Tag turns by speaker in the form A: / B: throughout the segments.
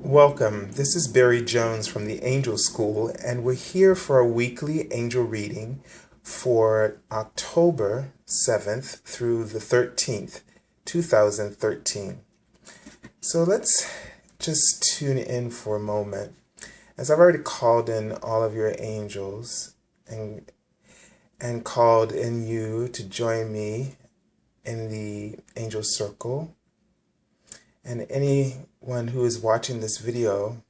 A: Welcome. This is Barry Jones from the Angel School, and we're here for a weekly angel reading for October 7th through the 13th, 2013. So let's just tune in for a moment. As I've already called in all of your angels and called in you to join me in the angel circle, and anyone who is watching this video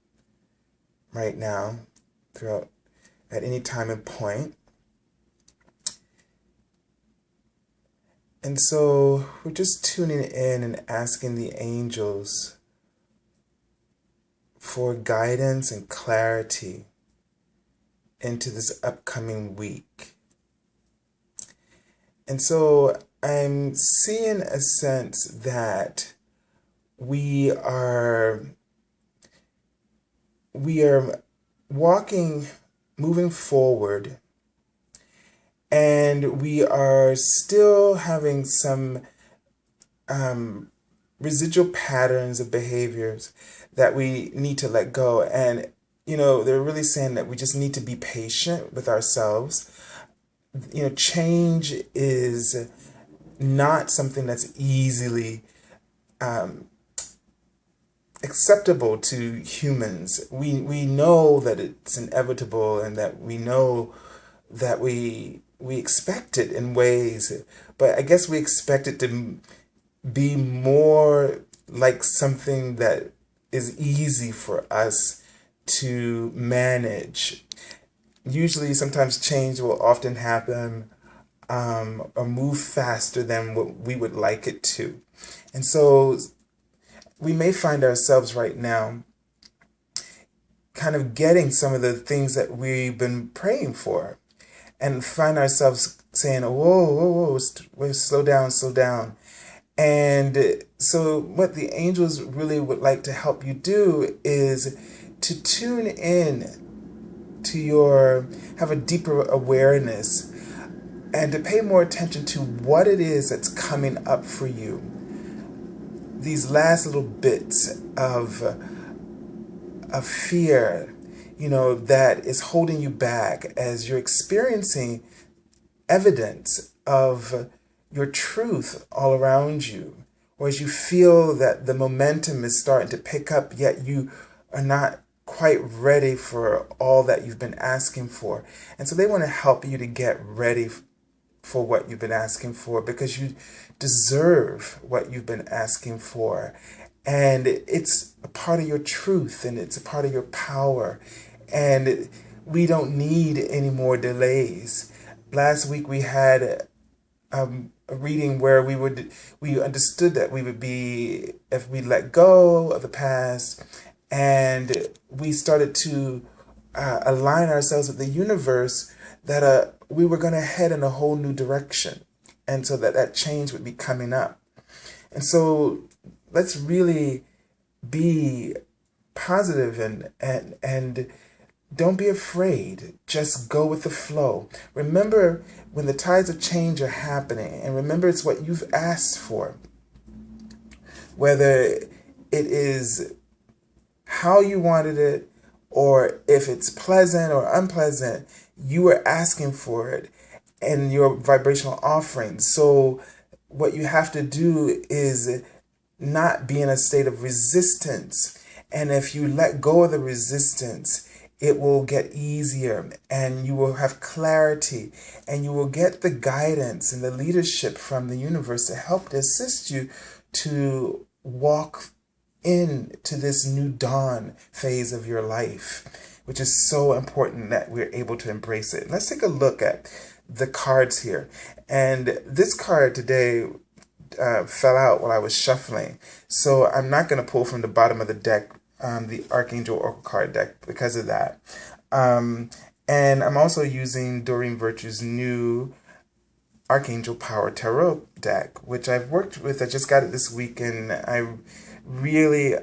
A: right now, throughout at any time and point. And so we're just tuning in and asking the angels for guidance and clarity into this upcoming week. And so I'm seeing a sense that we are moving forward, and we are still having some residual patterns of behaviors that we need to let go. And, they're really saying that we just need to be patient with ourselves. Change is not something that's easily acceptable to humans. We know that it's inevitable, and that we know that we expect it in ways, but I guess we expect it to be more like something that is easy for us to manage. Usually, sometimes change will often happen or move faster than what we would like it to. And so we may find ourselves right now kind of getting some of the things that we've been praying for, and find ourselves saying, whoa, slow down, slow down. And so what the angels really would like to help you do is to tune in to have a deeper awareness, and to pay more attention to what it is that's coming up for you. These last little bits of fear, that is holding you back as you're experiencing evidence of your truth all around you, or as you feel that the momentum is starting to pick up, yet you are not quite ready for all that you've been asking for. And so they want to help you to get ready for what you've been asking for, because you deserve what you've been asking for. And it's a part of your truth, and it's a part of your power. And we don't need any more delays. Last week we had a reading where we understood that we would be, if we let go of the past and we started to align ourselves with the universe, that we were going to head in a whole new direction, and so that change would be coming up. And so let's really be positive and don't be afraid. Just go with the flow. Remember when the tides of change are happening, and remember it's what you've asked for. Whether it is how you wanted it, or if it's pleasant or unpleasant, you were asking for it and your vibrational offering. So what you have to do is not be in a state of resistance. And if you let go of the resistance, it will get easier, and you will have clarity, and you will get the guidance and the leadership from the universe to help to assist you to walk into this new dawn phase of your life, which is so important that we're able to embrace it. Let's take a look at the cards here. And this card today fell out while I was shuffling, so I'm not going to pull from the bottom of the deck, the Archangel Oracle card deck, because of that. And I'm also using Doreen Virtue's new Archangel Power Tarot deck, which I've worked with. I just got it this week, and I really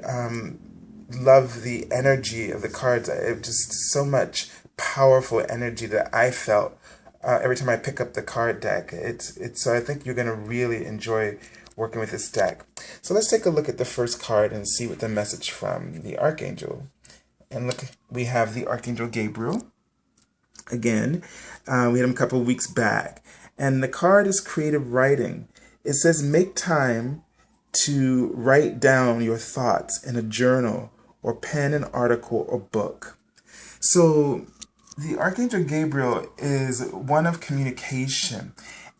A: love the energy of the cards. It just so much powerful energy that I felt every time I pick up the card deck. So I think you're going to really enjoy working with this deck. So let's take a look at the first card and see what the message from the Archangel. And look, we have the Archangel Gabriel. Again, we had him a couple of weeks back. And the card is creative writing. It says, make time to write down your thoughts in a journal or pen an article or book. So the Archangel Gabriel is one of communication.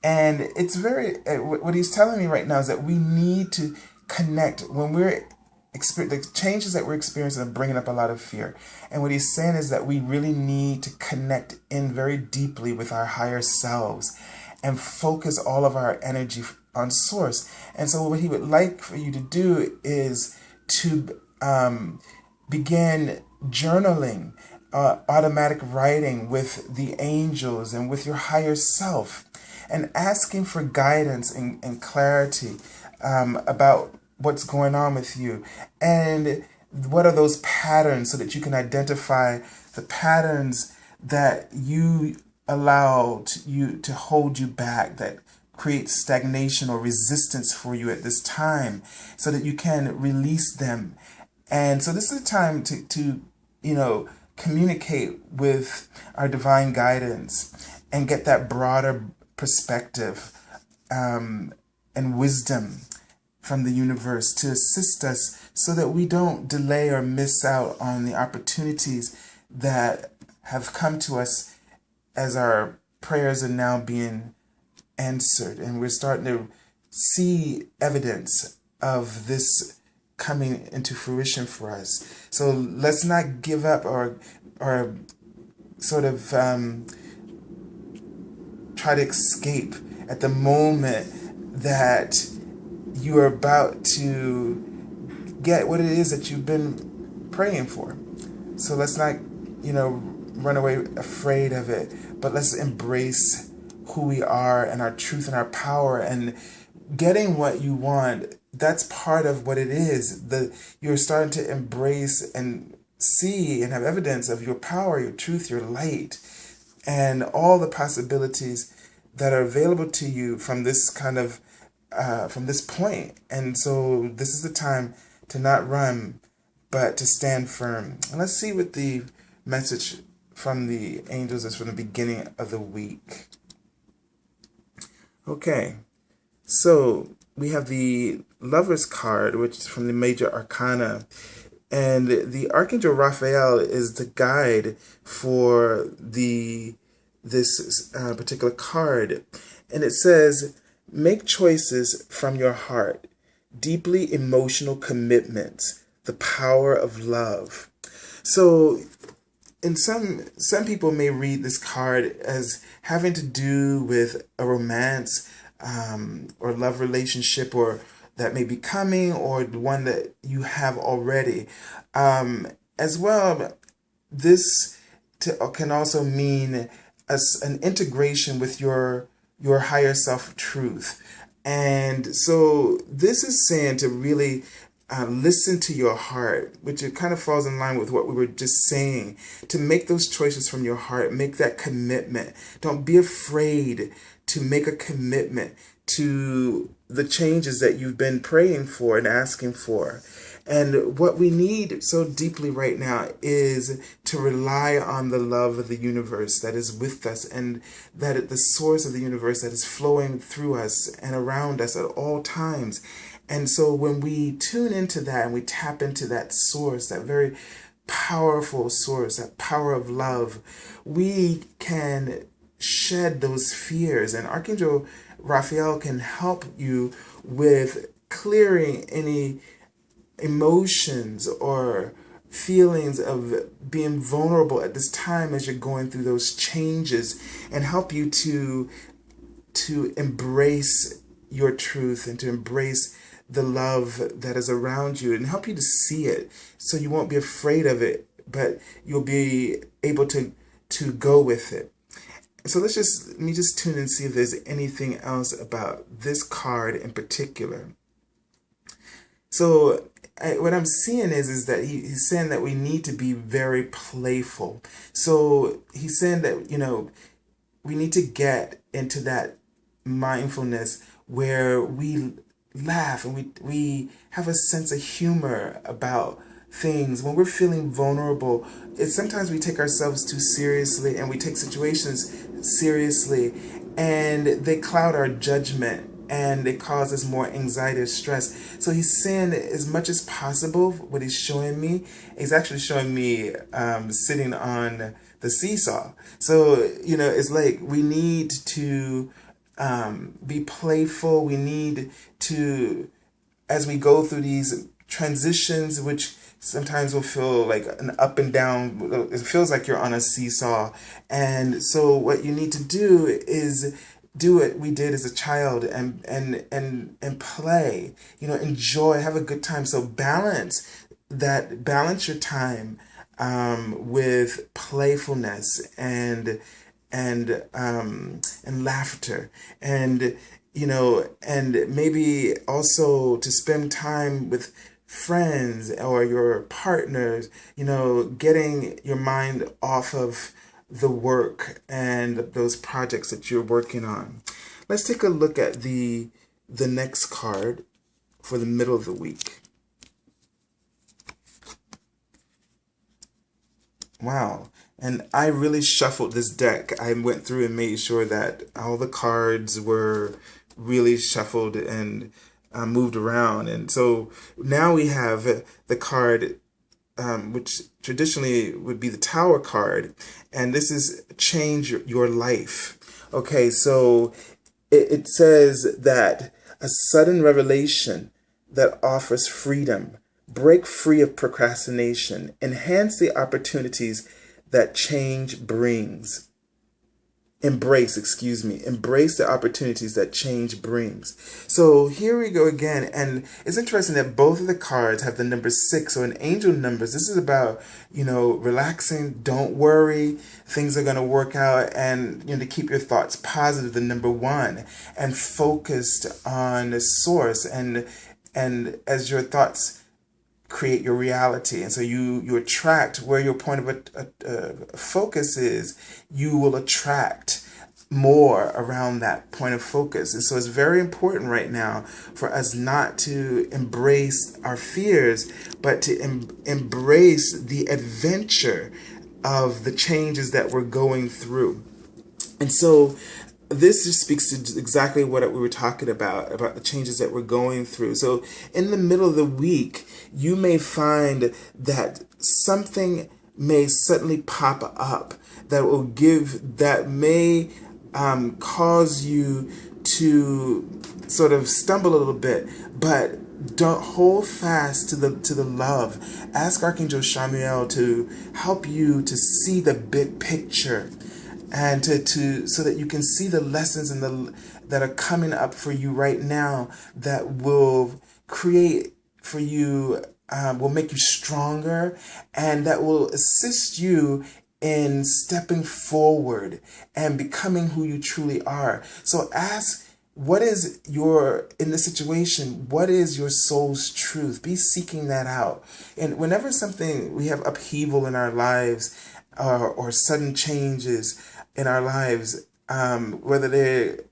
A: And it's what he's telling me right now is that we need to connect when the changes that we're experiencing are bringing up a lot of fear. And what he's saying is that we really need to connect in very deeply with our higher selves and focus all of our energy on source. And so what he would like for you to do is to begin journaling, automatic writing with the angels and with your higher self, and asking for guidance and clarity about what's going on with you, and what are those patterns, so that you can identify the patterns that you allow to hold you back, that create stagnation or resistance for you at this time, so that you can release them. And so this is the time to communicate with our divine guidance and get that broader perspective and wisdom from the universe to assist us, so that we don't delay or miss out on the opportunities that have come to us as our prayers are now being answered. And we're starting to see evidence of this coming into fruition for us. So let's not give up or sort of try to escape at the moment that you are about to get what it is that you've been praying for. So let's not, run away afraid of it, but let's embrace who we are and our truth and our power, and getting what you want. That's part of what it is. You're starting to embrace and see and have evidence of your power, your truth, your light, and all the possibilities that are available to you from this kind of from this point. And so this is the time to not run, but to stand firm. And let's see what the message from the angels is from the beginning of the week. Okay, so we have the Lover's card, which is from the Major Arcana. And the Archangel Raphael is the guide for this particular card. And it says, make choices from your heart, deeply emotional commitments, the power of love. So in some people may read this card as having to do with a romance or love relationship, or that may be coming, or the one that you have already. As well, this can also mean an integration with your higher self truth. And so this is saying to really listen to your heart, which it kind of falls in line with what we were just saying, to make those choices from your heart, make that commitment. Don't be afraid to make a commitment to the changes that you've been praying for and asking for. And what we need so deeply right now is to rely on the love of the universe that is with us, and that the source of the universe that is flowing through us and around us at all times. And so when we tune into that and we tap into that source, that very powerful source, that power of love, we can shed those fears. And Archangel Raphael can help you with clearing any emotions or feelings of being vulnerable at this time as you're going through those changes, and help you to embrace your truth and to embrace the love that is around you, and help you to see it so you won't be afraid of it, but you'll be able to go with it. So let me just tune and see if there's anything else about this card in particular. So what I'm seeing is that he's saying that we need to be very playful. So he's saying that, we need to get into that mindfulness where we laugh, and we have a sense of humor about things. When we're feeling vulnerable, it's sometimes we take ourselves too seriously, and we take situations seriously, and they cloud our judgment, and it causes more anxiety or stress. So he's saying as much as possible, what he's showing me, he's actually showing me sitting on the seesaw. So, it's like we need to be playful. We need to, as we go through these transitions, which sometimes will feel like an up and down, it feels like you're on a seesaw. And so what you need to do is do what we did as a child, and play, enjoy, have a good time. So balance your time with playfulness and laughter, and and maybe also to spend time with friends or your partners, getting your mind off of the work and those projects that you're working on. Let's take a look at the next card for the middle of the week. Wow. And I really shuffled this deck. I went through and made sure that all the cards were really shuffled and moved around. And so now we have the card, which traditionally would be the Tower card. And this is change your life. Okay, so it says that a sudden revelation that offers freedom. Break free of procrastination. Enhance the opportunities that change brings. Embrace the opportunities that change brings. So here we go again. And it's interesting that both of the cards have the number 6, so an angel numbers. This is about, relaxing, don't worry, things are going to work out, and, to keep your thoughts positive, the number 1, and focused on the source. And as your thoughts create your reality, and so you attract where your point of focus is, you will attract more around that point of focus. And so it's very important right now for us not to embrace our fears, but to embrace the adventure of the changes that we're going through. And so this just speaks to exactly what we were talking about the changes that we're going through. So in the middle of the week, you may find that something may suddenly pop up that may cause you to sort of stumble a little bit, but don't hold fast to the love. Ask Archangel Gabriel to help you to see the big picture, and to so that you can see the lessons that are coming up for you right now, that will create for you, will make you stronger, and that will assist you in stepping forward and becoming who you truly are. So ask, in this situation, what is your soul's truth? Be seeking that out. And whenever we have upheaval in our lives, or sudden changes in our lives, whether the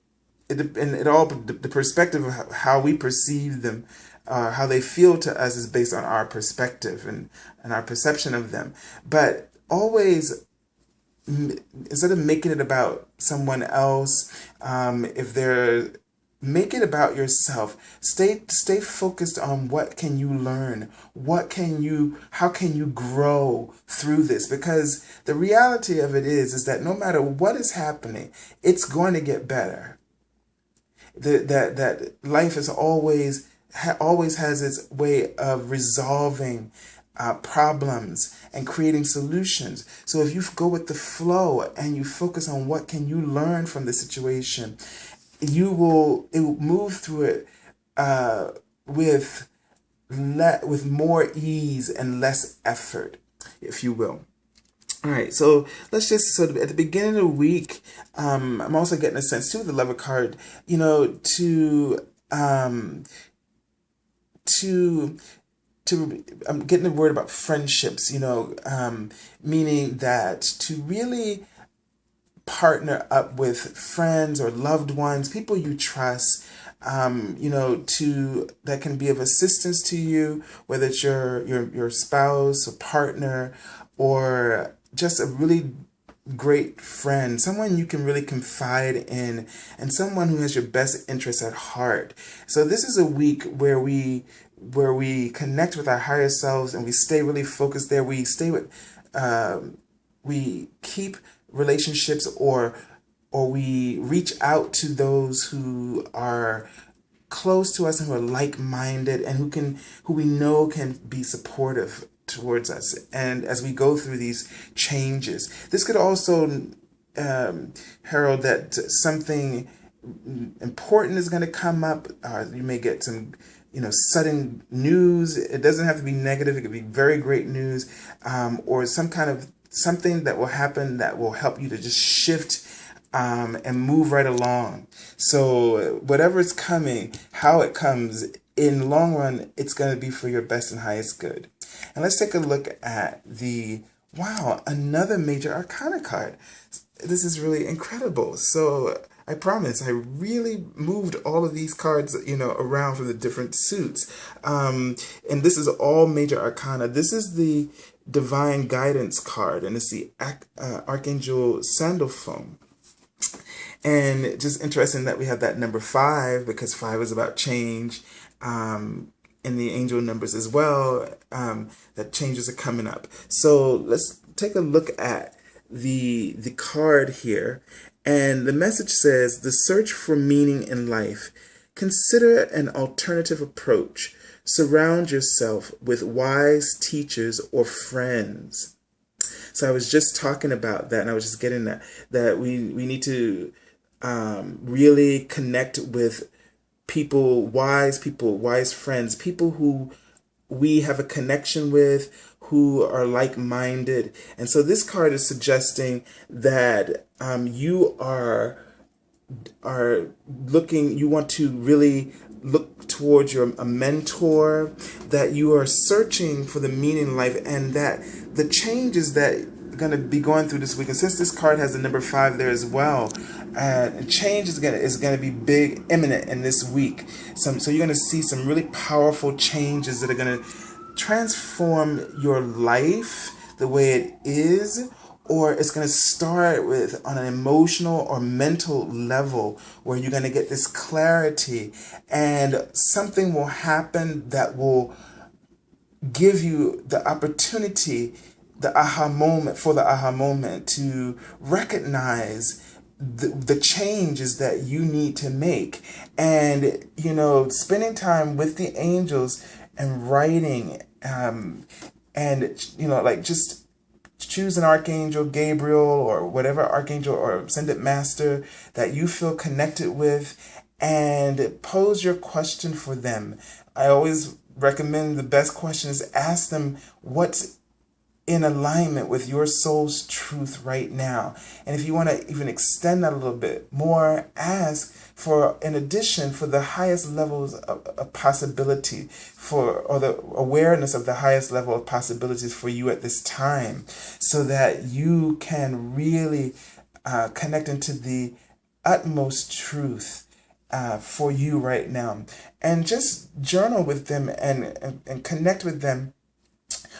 A: perspective of how we perceive them, how they feel to us, is based on our perspective and our perception of them. But always, instead of making it about someone else, make it about yourself. Stay focused on what can you learn, how can you grow through this? Because the reality of it is that no matter what is happening, it's going to get better. That life is always has its way of resolving problems and creating solutions. So if you go with the flow and you focus on what can you learn from the situation, it will move through it with more ease and less effort, if you will. All right, so let's just, so at the beginning of the week, I'm also getting a sense too with the Lover card, I'm getting a word about friendships, meaning that to really partner up with friends or loved ones, people you trust, that can be of assistance to you, whether it's your spouse or partner, or just a really great friend, someone you can really confide in, and someone who has your best interests at heart. So this is a week where we connect with our higher selves, and we stay really focused there. We keep relationships, or we reach out to those who are close to us and who are like-minded, and who we know can be supportive towards us. And as we go through these changes, this could also herald that something important is going to come up. You may get some sudden news. It doesn't have to be negative. It could be very great news, or something that will happen that will help you to just shift and move right along. So whatever is coming, how it comes, in the long run, it's going to be for your best and highest good. And let's take a look at another major arcana card. This is really incredible. So I promise, I really moved all of these cards, around from the different suits. And this is all major arcana. This is the Divine Guidance card, and it's the Archangel Sandalphon. And just interesting that we have that number 5, because 5 is about change. In the angel numbers as well, that changes are coming up. So let's take a look at the card here. And the message says, the search for meaning in life. Consider an alternative approach. Surround yourself with wise teachers or friends. So I was just talking about that, and I was just getting that we need to really connect with wise friends, people who we have a connection with, who are like-minded. And so this card is suggesting that you want to really look towards a mentor, that you are searching for the meaning in life, and that the changes that are going to be going through this week, and since this card has the number 5 there as well, change is gonna be big, imminent in this week. So you're gonna see some really powerful changes that are gonna transform your life the way it is, or it's gonna start with on an emotional or mental level where you're gonna get this clarity, and something will happen that will give you the opportunity, the aha moment to recognize the changes that you need to make. And spending time with the angels and writing, and just choose an Archangel Gabriel or whatever archangel or ascended master that you feel connected with, and pose your question for them. I always recommend the best question is ask them what's in alignment with your soul's truth right now. And if you want to even extend that a little bit more, ask for, in addition, for the highest levels of possibility, or the awareness of the highest level of possibilities for you at this time, so that you can really connect into the utmost truth for you right now. And just journal with them and connect with them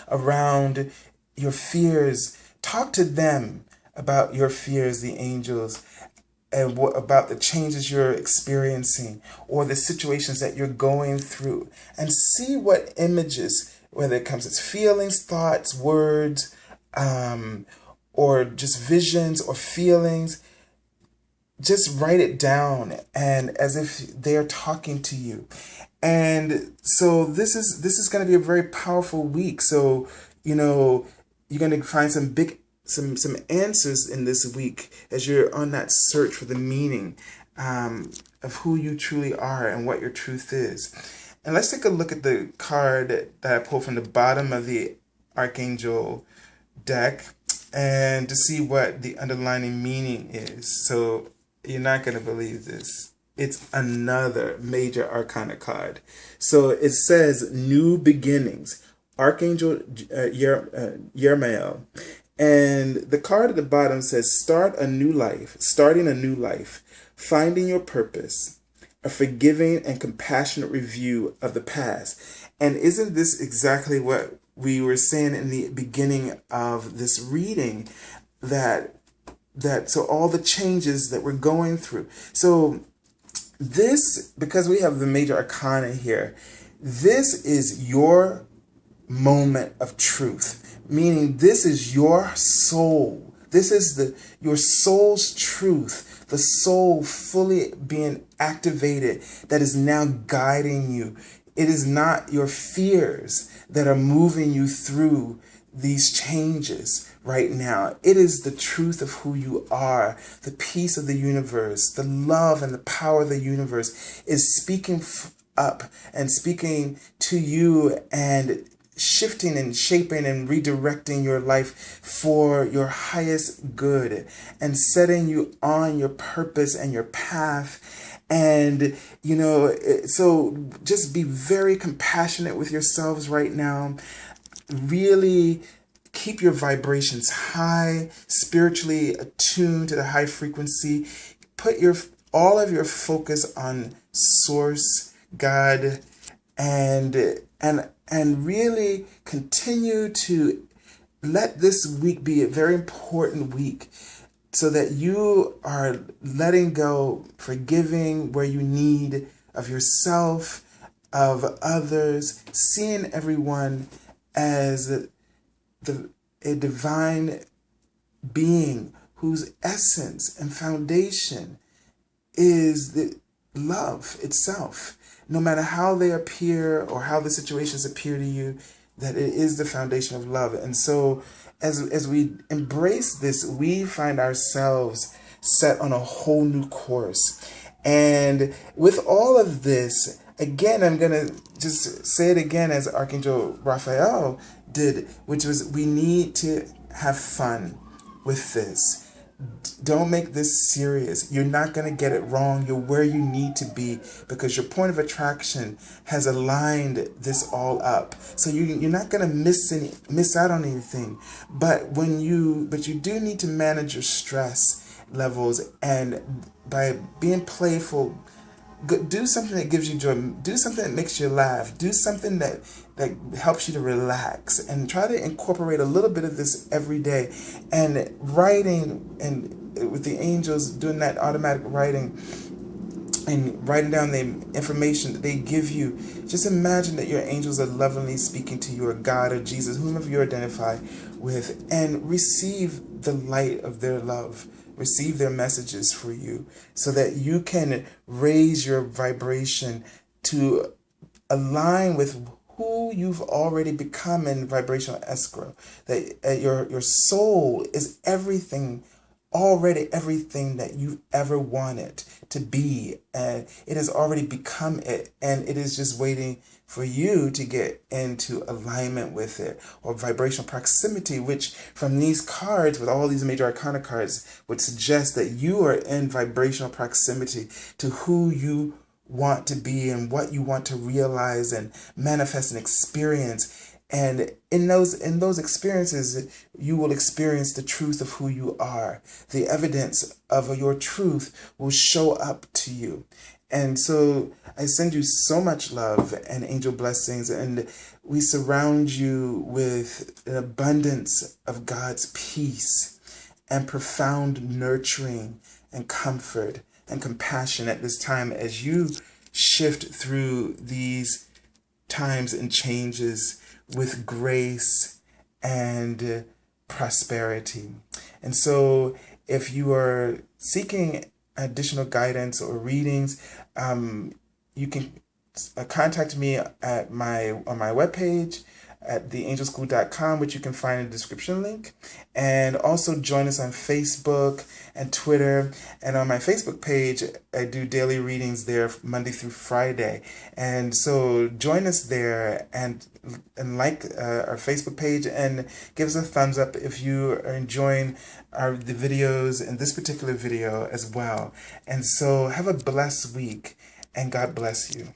A: around your fears. Talk to them about your fears, the angels, and about the changes you're experiencing or the situations that you're going through, and see what images, whether it comes as feelings, thoughts, words, or just visions or feelings, just write it down, and as if they're talking to you. And so this is going to be a very powerful week. So you're going to find some answers in this week as you're on that search for the meaning of who you truly are and what your truth is. And let's take a look at the card that I pulled from the bottom of the Archangel deck, and to see what the underlying meaning is. So you're not going to believe this. It's another major arcana card. So it says New Beginnings, Archangel Gabriel. And the card at the bottom says starting a new life, finding your purpose. a forgiving and compassionate review of the past. And isn't this exactly what we were saying in the beginning of this reading, that so all the changes that we're going through. So this, because we have the major arcana here, this is your moment of truth, meaning this is your soul. This is your soul's truth, the soul fully being activated that is now guiding you. It is not your fears that are moving you through these changes right now. It is the truth of who you are, the peace of the universe, the love and the power of the universe is speaking up and speaking to you and shifting and shaping and redirecting your life for your highest good and setting you on your purpose and your path. And, so just be very compassionate with yourselves right now. Really keep your vibrations high, spiritually attuned to the high frequency. Put all of your focus on Source, God, and really continue to let this week be a very important week, so that you are letting go, forgiving where you need, of yourself, of others, seeing everyone as a divine being whose essence and foundation is the love itself. No matter how they appear or how the situations appear to you, that it is the foundation of love. And so as we embrace this, we find ourselves set on a whole new course. And with all of this, again, I'm going to just say it again as Archangel Raphael did, which was, we need to have fun with this. Don't make this serious. You're not going to get it wrong. You're where you need to be because your point of attraction has aligned this all up. So you're not going to miss out on anything. But you do need to manage your stress levels, and by being playful, do something that gives you joy. Do something that makes you laugh. Do something that helps you to relax, and try to incorporate a little bit of this every day. And writing, and with the angels, doing that automatic writing and writing down the information that they give you. Just imagine that your angels are lovingly speaking to you, or God or Jesus, whomever you identify with, and receive the light of their love. Receive their messages for you, so that you can raise your vibration to align with who you've already become in vibrational escrow. That your soul is everything that you've ever wanted to be, and it has already become it, and it is just waiting for you to get into alignment with it, or vibrational proximity, which from these cards, with all these major arcana cards, would suggest that you are in vibrational proximity to who you want to be and what you want to realize and manifest and experience. And in those experiences, you will experience the truth of who you are. The evidence of your truth will show up to you. And so I send you so much love and angel blessings, and we surround you with an abundance of God's peace and profound nurturing and comfort and compassion at this time as you shift through these times and changes with grace and prosperity. And so if you are seeking additional guidance or readings, you can contact me on my webpage at theangelschool.com, which you can find in the description link. And also join us on Facebook and Twitter. And on my Facebook page, I do daily readings there Monday through Friday. And so join us there and like our Facebook page, and give us a thumbs up if you are enjoying the videos in this particular video as well. And so have a blessed week, and God bless you.